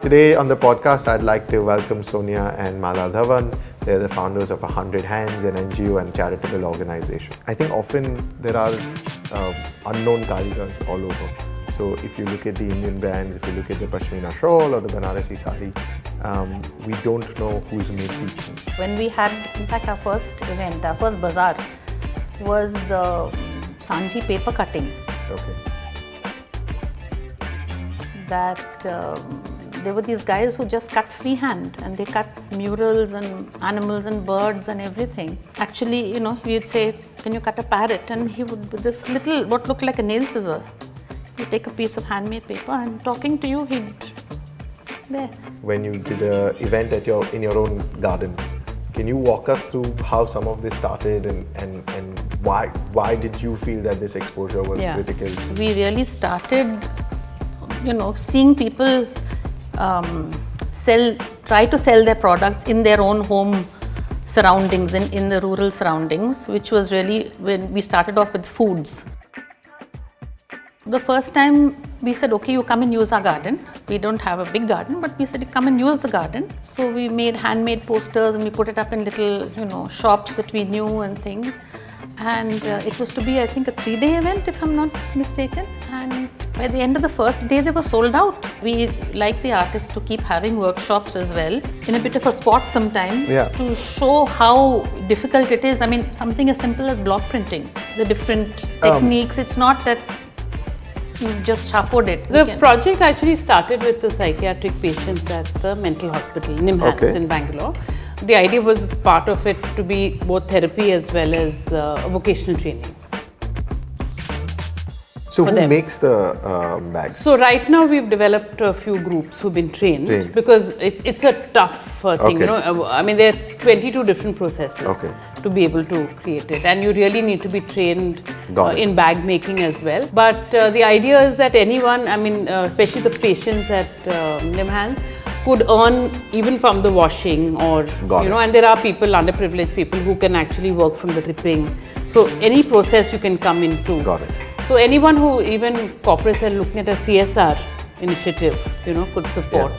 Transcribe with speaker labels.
Speaker 1: Today on the podcast, I'd like to welcome Sonia and Dhawan. They're the founders of 100 Hands, an NGO and charitable organization. I think often there are unknown karigars all over. So if you look at the Indian brands, if you look at the Pashmina shawl or the Banarasi sari, we don't know who's made these things.
Speaker 2: When we had, in fact, our first event, our first bazaar was the Sanji paper cutting.
Speaker 1: Okay.
Speaker 2: That there were these guys who just cut freehand and they cut murals and animals and birds and everything. Actually, you know, we'd say, can you cut a parrot? And he would, with this little, what looked like a nail scissor, he'd take a piece of handmade paper and talking to you, he'd, there.
Speaker 1: When you did an event in your own garden, can you walk us through how some of this started and why did you feel that this exposure was critical?
Speaker 2: We really started, you know, seeing people try to sell their products in their own home surroundings, in the rural surroundings, which was really when we started off with foods. The first time we said, okay, you come and use our garden. We don't have a big garden, but we said, you come and use the garden. So we made handmade posters and we put it up in little, you know, shops that we knew and things. And it was to be, I think, a 3-day event, if I'm not mistaken. And by the end of the first day, they were sold out. We like the artists to keep having workshops as well, in a bit of a spot sometimes, to show how difficult it is. I mean, something as simple as block printing, the different techniques. It's not that you just chapoed it.
Speaker 3: The project actually started with the psychiatric patients at the mental hospital, Nimhans in Bangalore. The idea was part of it to be both therapy as well as vocational training.
Speaker 1: So who makes the bags?
Speaker 3: So right now we've developed a few groups who've been trained. Because it's a tough thing, you know. I mean, there are 22 different processes to be able to create it, and you really need to be trained in bag making as well. But the idea is that anyone, I mean, especially the patients at Nimhans, could earn even from the washing or, you know, and there are people, underprivileged people who can actually work from the dripping. So any process you can come into.
Speaker 1: Got it.
Speaker 3: So anyone who, even corporates are looking at a CSR initiative, you know, could support.